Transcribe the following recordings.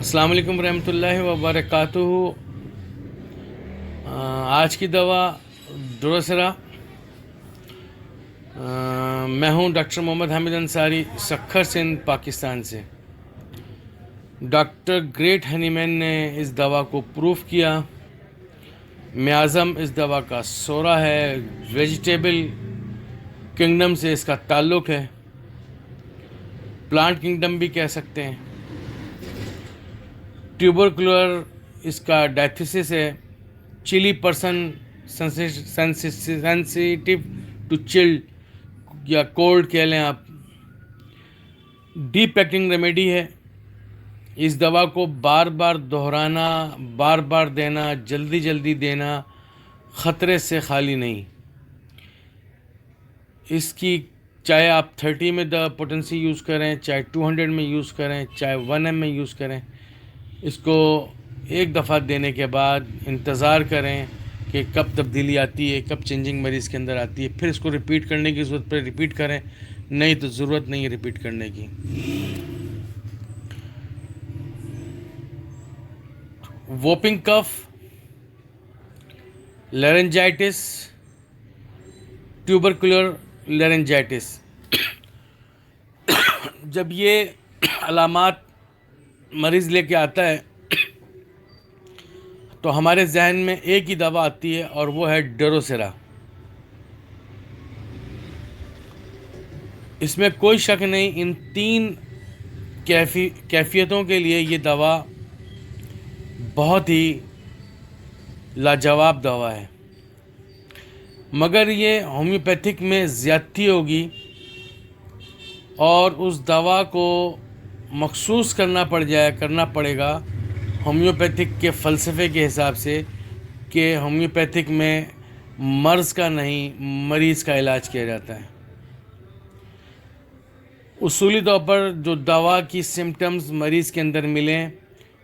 السلام علیکم ورحمۃ اللہ وبرکاتہ۔ آج کی دوا ڈروسرا۔ میں ہوں ڈاکٹر محمد حامد انصاری، سکھر سندھ، پاکستان سے۔ ڈاکٹر گریٹ ہنی مین نے اس دوا کو پروف کیا۔ میازم اس دوا کا سورا ہے، ویجیٹیبل کنگڈم سے اس کا تعلق ہے، پلانٹ کنگڈم بھی کہہ سکتے ہیں۔ ٹیوبرکلر اس کا ڈائتھیسس ہے۔ چلی پرسن سینسیٹیو ٹو چلڈ یا کولڈ کہہ لیں آپ۔ ڈی پیکنگ ریمیڈی ہے۔ اس دوا کو بار بار دہرانا، بار بار دینا، جلدی جلدی دینا خطرے سے خالی نہیں۔ اس کی چاہے آپ 30 میں پوٹنسی یوز کریں، چاہے 200 میں یوز کریں، چاہے 1 میں یوز کریں، اس کو ایک دفعہ دینے کے بعد انتظار کریں کہ کب تبدیلی آتی ہے، کب چینجنگ مریض کے اندر آتی ہے، پھر اس کو ریپیٹ کرنے کی ضرورت پہ ریپیٹ کریں، نہیں تو ضرورت نہیں ہے ریپیٹ کرنے کی۔ ووپنگ کف، لیرنجائٹس، ٹیوبرکولر لیرنجائٹس، جب یہ علامات مریض لے کے آتا ہے تو ہمارے ذہن میں ایک ہی دوا آتی ہے اور وہ ہے ڈروسرا۔ اس میں کوئی شک نہیں، ان 3 کیفیتوں کے لیے یہ دوا بہت ہی لاجواب دوا ہے۔ مگر یہ ہومیوپیتھک میں زیادتی ہوگی اور اس دوا کو مخصوص کرنا پڑے گا ہومیوپیتھک کے فلسفے کے حساب سے کہ ہومیوپیتھک میں مرض کا نہیں، مریض کا علاج کیا جاتا ہے۔ اصولی طور پر جو دوا کی سمٹمز مریض کے اندر ملیں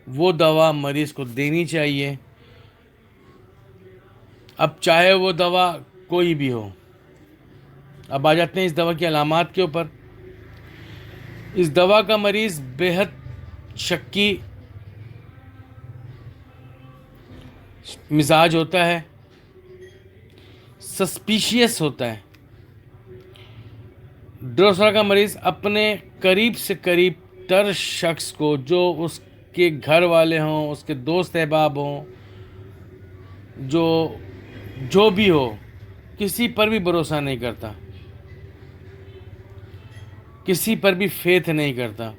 وہ دوا مریض کو دینی چاہیے، اب چاہے وہ دوا کوئی بھی ہو۔ اب آ جاتے ہیں اس دوا کی علامات کے اوپر۔ اس دوا کا مریض بے حد شکی مزاج ہوتا ہے، سسپیشیس ہوتا ہے۔ ڈروسرا کا مریض اپنے قریب سے قریب تر شخص کو، جو اس کے گھر والے ہوں، اس کے دوست احباب ہوں، جو بھی ہو، کسی پر بھی بھروسہ نہیں کرتا، کسی پر بھی فیتھ نہیں کرتا،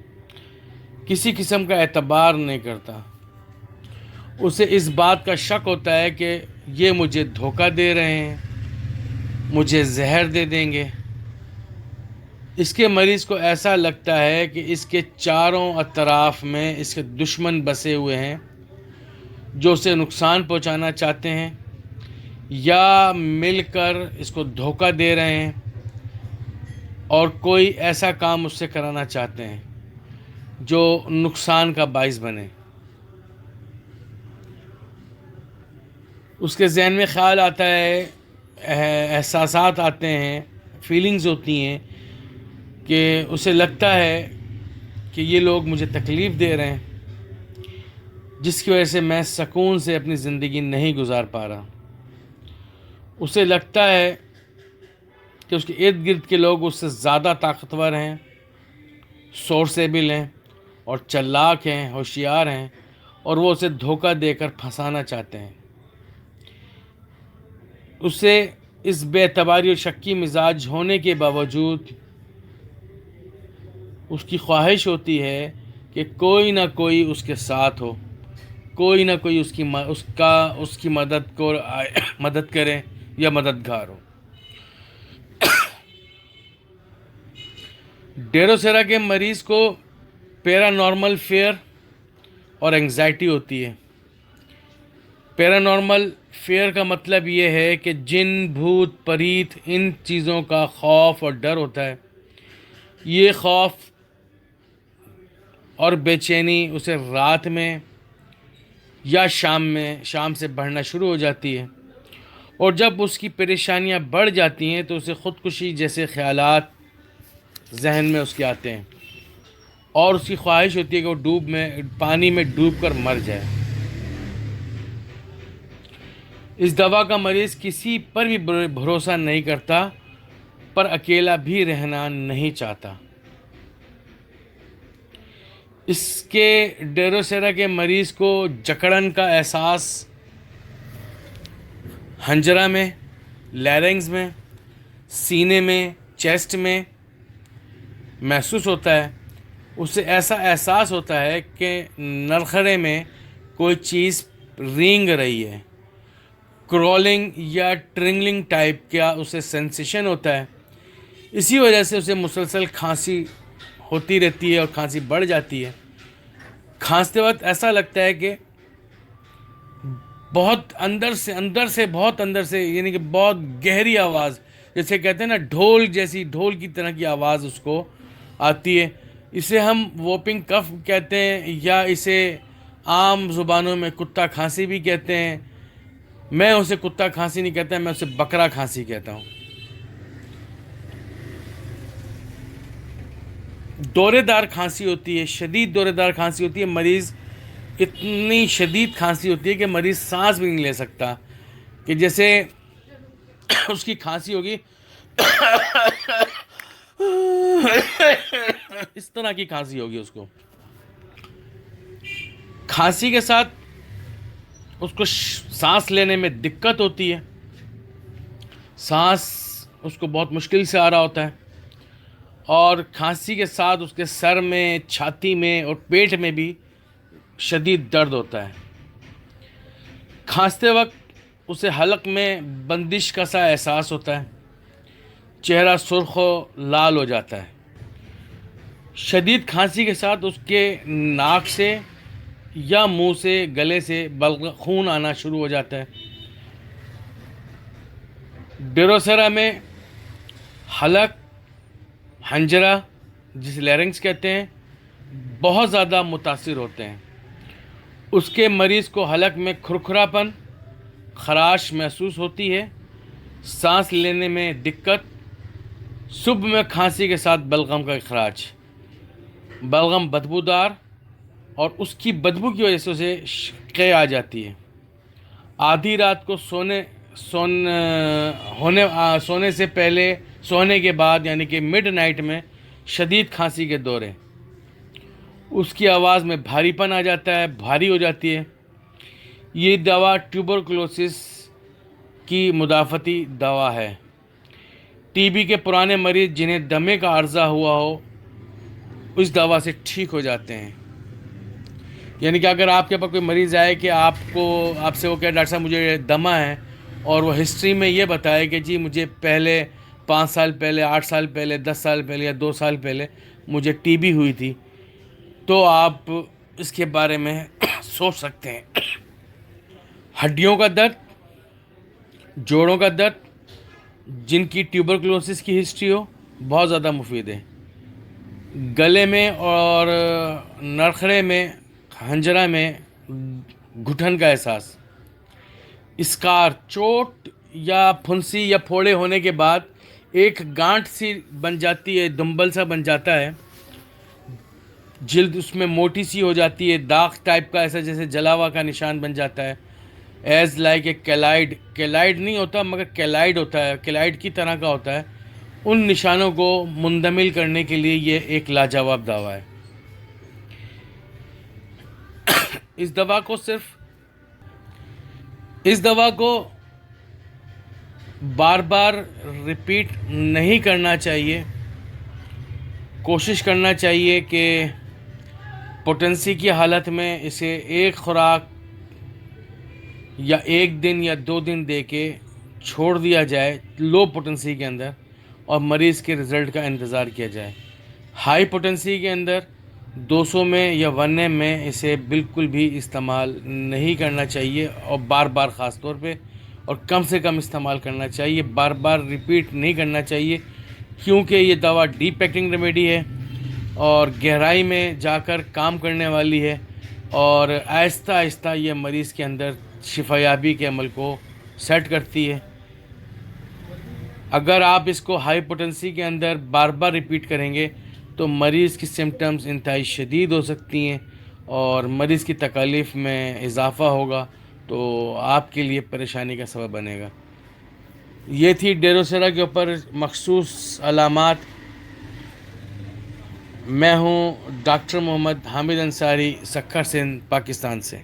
کسی قسم کا اعتبار نہیں کرتا۔ اسے اس بات کا شک ہوتا ہے کہ یہ مجھے دھوکہ دے رہے ہیں، مجھے زہر دے دیں گے۔ اس کے مریض کو ایسا لگتا ہے کہ اس کے چاروں اطراف میں اس کے دشمن بسے ہوئے ہیں جو اسے نقصان پہنچانا چاہتے ہیں یا مل کر اس کو دھوکہ دے رہے ہیں اور کوئی ایسا کام اس سے کرانا چاہتے ہیں جو نقصان کا باعث بنے۔ اس کے ذہن میں خیال آتا ہے، احساسات آتے ہیں، فیلنگز ہوتی ہیں کہ اسے لگتا ہے کہ یہ لوگ مجھے تکلیف دے رہے ہیں، جس کی وجہ سے میں سکون سے اپنی زندگی نہیں گزار پا رہا۔ اسے لگتا ہے کہ اس کے ارد گرد کے لوگ اس سے زیادہ طاقتور ہیں، سورسیبل ہیں اور چلاک ہیں، ہوشیار ہیں، اور وہ اسے دھوکہ دے کر پھنسانا چاہتے ہیں۔ اسے اس بے اعتباری اور شکی مزاج ہونے کے باوجود اس کی خواہش ہوتی ہے کہ کوئی نہ کوئی اس کے ساتھ ہو، کوئی نہ کوئی اس کی مدد کرے یا مددگار ہو۔ ڈیروسیرا کے مریض کو پیرا نارمل فیئر اور انگزائٹی ہوتی ہے۔ پیرا نارمل فیئر کا مطلب یہ ہے کہ جن، بھوت، پریت، ان چیزوں کا خوف اور ڈر ہوتا ہے۔ یہ خوف اور بے چینی اسے رات میں یا شام سے بڑھنا شروع ہو جاتی ہے، اور جب اس کی پریشانیاں بڑھ جاتی ہیں تو اسے خودکشی جیسے خیالات ذہن میں اس کے آتے ہیں، اور اس کی خواہش ہوتی ہے کہ وہ پانی میں ڈوب کر مر جائے۔ اس دوا کا مریض کسی پر بھی بھروسہ نہیں کرتا، پر اکیلا بھی رہنا نہیں چاہتا۔ اس کے ڈیروسیرا کے مریض کو جکڑن کا احساس ہنجرہ میں، لیرنگز میں، سینے میں، چیسٹ میں محسوس ہوتا ہے۔ اسے ایسا احساس ہوتا ہے کہ نرخرے میں کوئی چیز رینگ رہی ہے، کرولنگ یا ٹرنگلنگ ٹائپ کا اسے سینسیشن ہوتا ہے۔ اسی وجہ سے اسے مسلسل کھانسی ہوتی رہتی ہے اور کھانسی بڑھ جاتی ہے۔ کھانستے وقت ایسا لگتا ہے کہ بہت اندر سے یعنی کہ بہت گہری آواز، جیسے کہتے ہیں نا ڈھول جیسی، ڈھول کی طرح کی آواز اس کو آتی ہے۔ اسے ہم ووپنگ کف کہتے ہیں، یا اسے عام زبانوں میں کتا کھانسی بھی کہتے ہیں۔ میں اسے کتا کھانسی نہیں کہتا، میں اسے بکرا کھانسی کہتا ہوں۔ دورے دار کھانسی ہوتی ہے، شدید دورے دار کھانسی ہوتی ہے۔ مریض اتنی شدید کھانسی ہوتی ہے کہ مریض سانس بھی نہیں لے سکتا، کہ جیسے اس کی کھانسی ہوگی اس طرح کی کھانسی ہوگی اس کو۔ کھانسی کے ساتھ اس کو سانس لینے میں دقت ہوتی ہے، سانس اس کو بہت مشکل سے آ رہا ہوتا ہے، اور کھانسی کے ساتھ اس کے سر میں، چھاتی میں اور پیٹ میں بھی شدید درد ہوتا ہے۔ کھانستے وقت اسے حلق میں بندش کا سا احساس ہوتا ہے، چہرہ سرخ و لال ہو جاتا ہے۔ شدید کھانسی کے ساتھ اس کے ناک سے یا منہ سے، گلے سے خون آنا شروع ہو جاتا ہے۔ ڈیروسیرا میں حلق، ہنجرہ جسے لیرنگس کہتے ہیں، بہت زیادہ متاثر ہوتے ہیں۔ اس کے مریض کو حلق میں کھرکھراپن، خراش محسوس ہوتی ہے، سانس لینے میں دقت، صبح میں کھانسی کے ساتھ بلغم کا اخراج، بلغم بدبودار، اور اس کی بدبو کی وجہ سے اسے قے آ جاتی ہے۔ آدھی رات کو سونے سے پہلے، سونے کے بعد یعنی کہ مڈ نائٹ میں شدید کھانسی کے دورے، اس کی آواز میں بھاری پن آ جاتا ہے، بھاری ہو جاتی ہے۔ یہ دوا ٹیوبرکلوسس کی مدافعتی دوا ہے۔ ٹی بی کے پرانے مریض جنہیں دمے کا عرضہ ہوا ہو، اس دوا سے ٹھیک ہو جاتے ہیں۔ یعنی کہ اگر آپ کے پاس کوئی مریض آئے کہ آپ سے وہ کہے ڈاکٹر صاحب مجھے دمہ ہے، اور وہ ہسٹری میں یہ بتائے کہ جی مجھے پہلے 5 سال پہلے، 8 سال پہلے، 10 سال پہلے یا 2 سال پہلے مجھے ٹی بی ہوئی تھی، تو آپ اس کے بارے میں سوچ سکتے ہیں۔ ہڈیوں کا درد، جوڑوں کا درد، جن کی ٹیوبرکلوسس کی ہسٹری ہو، بہت زیادہ مفید ہے۔ گلے میں اور نرخرے میں، ہنجرہ میں گھٹن کا احساس، اسکار، چوٹ یا پھنسی یا پھوڑے ہونے کے بعد ایک گانٹھ سی بن جاتی ہے، دمبل سا بن جاتا ہے، جلد اس میں موٹی سی ہو جاتی ہے، داغ ٹائپ کا ایسا جیسے جلا ہوا کا نشان بن جاتا ہے، ایز لائک اے کیلائڈ نہیں ہوتا مگر کیلائڈ ہوتا ہے، کیلائڈ کی طرح کا ہوتا ہے۔ ان نشانوں کو مندمل کرنے کے لیے یہ ایک لاجواب دوا ہے۔ اس دوا کو بار بار ریپیٹ نہیں کرنا چاہیے۔ کوشش کرنا چاہیے کہ پوٹنسی کی حالت میں اسے ایک خوراک یا 1 دن یا 2 دن دے کے چھوڑ دیا جائے لو پوٹنسی کے اندر، اور مریض کے رزلٹ کا انتظار کیا جائے۔ ہائی پوٹنسی کے اندر 200 میں یا 1 m میں اسے بالکل بھی استعمال نہیں کرنا چاہیے، اور بار بار خاص طور پہ، اور کم سے کم استعمال کرنا چاہیے، بار بار ریپیٹ نہیں کرنا چاہیے، کیونکہ یہ دوا ڈیپ ایکٹنگ ریمیڈی ہے اور گہرائی میں جا کر کام کرنے والی ہے، اور آہستہ آہستہ یہ مریض کے اندر شفا یابی کے عمل کو سیٹ کرتی ہے۔ اگر آپ اس کو ہائی پوٹنسی کے اندر بار بار ریپیٹ کریں گے تو مریض کی سمٹمز انتہائی شدید ہو سکتی ہیں اور مریض کی تکالیف میں اضافہ ہوگا، تو آپ کے لیے پریشانی کا سبب بنے گا۔ یہ تھی ڈیروسیرا کے اوپر مخصوص علامات۔ میں ہوں ڈاکٹر محمد حامد انصاری، سکھر سندھ، پاکستان سے۔